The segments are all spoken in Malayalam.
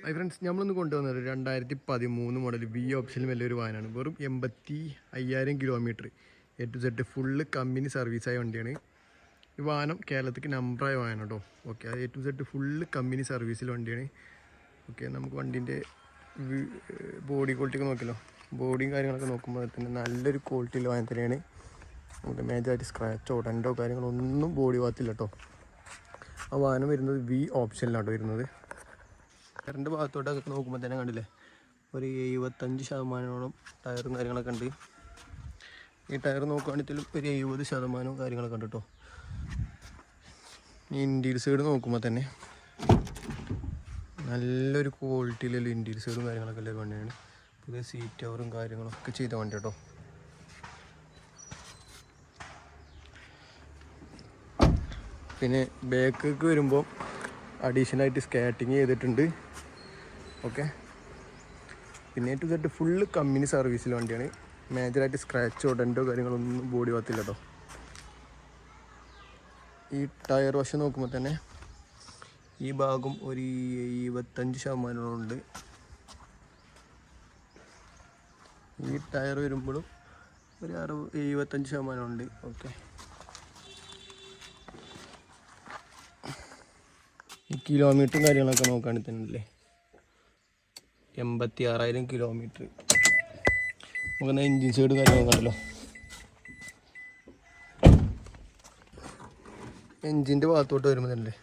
ഹൈ ഫ്രണ്ട്സ്, നമ്മളൊന്ന് കൊണ്ടുവന്നത് 2013 മോഡൽ വി ഓപ്ഷനിൽ വലിയൊരു വാഹനമാണ്. വെറും 85,000 kilometre A to Z full company സർവീസായ വണ്ടിയാണ്. ഈ വാഹനം കേരളത്തിലേക്ക് നമ്പറായ വാഹനം കേട്ടോ. ഓക്കെ, അത് A to Z full company സർവീസിൽ വണ്ടിയാണ്. ഓക്കെ, നമുക്ക് വണ്ടീൻ്റെ ബോഡി ക്വാളിറ്റി ഒക്കെ നോക്കിയല്ലോ. ബോഡിയും കാര്യങ്ങളൊക്കെ നോക്കുമ്പോൾ തന്നെ നല്ലൊരു ക്വാളിറ്റിയുള്ള വാഹനം തന്നെയാണ്. നമുക്ക് മേജറായിട്ട് സ്ക്രാച്ചോ ഡെൻറ്റോ കാര്യങ്ങളൊന്നും ബോഡി ഭാഗത്തില്ല കേട്ടോ. ആ വാഹനം വരുന്നത് വി ഓപ്ഷനിലാണ് വരുന്നത്. ടയറിൻ്റെ ഭാഗത്തോട്ടൊക്കെ നോക്കുമ്പോൾ തന്നെ കണ്ടില്ലേ, ഒരു 75% ടയറും കാര്യങ്ങളൊക്കെ ഉണ്ട്. ഈ ടയർ നോക്കുകയാണെങ്കിൽ ഒരു 70% കാര്യങ്ങളൊക്കെ ഉണ്ട് കേട്ടോ. ഈ ഇൻറ്റീരിയർ സൈഡ് നോക്കുമ്പോൾ തന്നെ നല്ലൊരു ക്വാളിറ്റിയിലുള്ള ഇൻറ്റീരിയർ സൈഡും കാര്യങ്ങളൊക്കെ ഉള്ള വണ്ടിയാണ്. പുതിയ സീറ്റ് കവറും കാര്യങ്ങളൊക്കെ ചെയ്ത വണ്ടി കേട്ടോ. പിന്നെ ബാക്കിലേക്ക് വരുമ്പോൾ അഡീഷണലായിട്ട് സ്കാറ്റിങ് ചെയ്തിട്ടുണ്ട്. ഓക്കെ, പിന്നെ ടു സെറ്റ് ഫുള്ള് കമ്പനി സർവീസിൽ വണ്ടിയാണ്. മേജറായിട്ട് സ്ക്രാച്ചോ ഡെൻറ്റോ കാര്യങ്ങളൊന്നും ബോഡി ഭാഗത്തില്ല കേട്ടോ. ഈ ടയർ വശം നോക്കുമ്പോൾ തന്നെ ഈ ഭാഗം ഒരു 75% ഉണ്ട്. ഈ ടയർ വരുമ്പോഴും ഒരു 75% ഉണ്ട്. ഓക്കെ, ഈ കിലോമീറ്ററും കാര്യങ്ങളൊക്കെ നോക്കുകയാണെങ്കിൽ തന്നെ അല്ലേ 86,000 കിലോമീറ്റർ. നമുക്ക് എൻജിൻ സൈഡ് കാര്യങ്ങളൊക്കെ ഉണ്ടല്ലോ. എൻജിൻ്റെ ഭാഗത്തോട്ട് വരുമ്പോൾ തന്നെ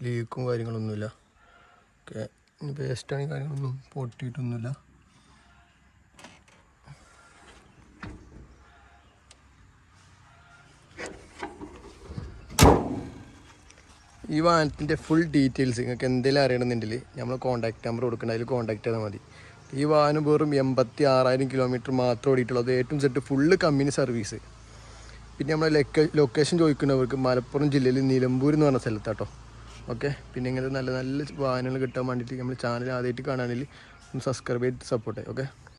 ലീക്കും കാര്യങ്ങളൊന്നുമില്ല. ഓക്കെ, ഇനി വേസ്റ്റാണെങ്കിൽ കാര്യങ്ങളൊന്നും പൊട്ടിയിട്ടൊന്നുമില്ല. ഈ വാഹനത്തിൻ്റെ ഫുൾ ഡീറ്റെയിൽസ് നിങ്ങൾക്ക് എന്തെങ്കിലും അറിയണമെന്നുണ്ടെങ്കിൽ നമ്മൾ കോൺടാക്ട് നമ്പർ കൊടുക്കണം, അതിൽ കോൺടാക്ട് ചെയ്താൽ മതി. ഈ വാഹനം വെറും 86,000 കിലോമീറ്റർ മാത്രം ഓടിയിട്ടുള്ളത്. ഏറ്റവും സെറ്റ് ഫുള്ള് കമ്പനി സർവീസ്. പിന്നെ നമ്മൾ ലൊക്കേഷൻ ചോദിക്കുന്നവർക്ക് മലപ്പുറം ജില്ലയിൽ നിലമ്പൂർ എന്ന് പറഞ്ഞ സ്ഥലത്താട്ടോ. ഓക്കെ, പിന്നെ ഇങ്ങനെ നല്ല നല്ല വാഹനങ്ങൾ കിട്ടാൻ വേണ്ടിയിട്ട് നമ്മൾ ചാനൽ ആദ്യമായിട്ട് കാണുകയാണെങ്കിൽ ഒന്ന് സബ്സ്ക്രൈബ് ചെയ്ത് സപ്പോർട്ട് ചെയ്യാം. ഓക്കെ.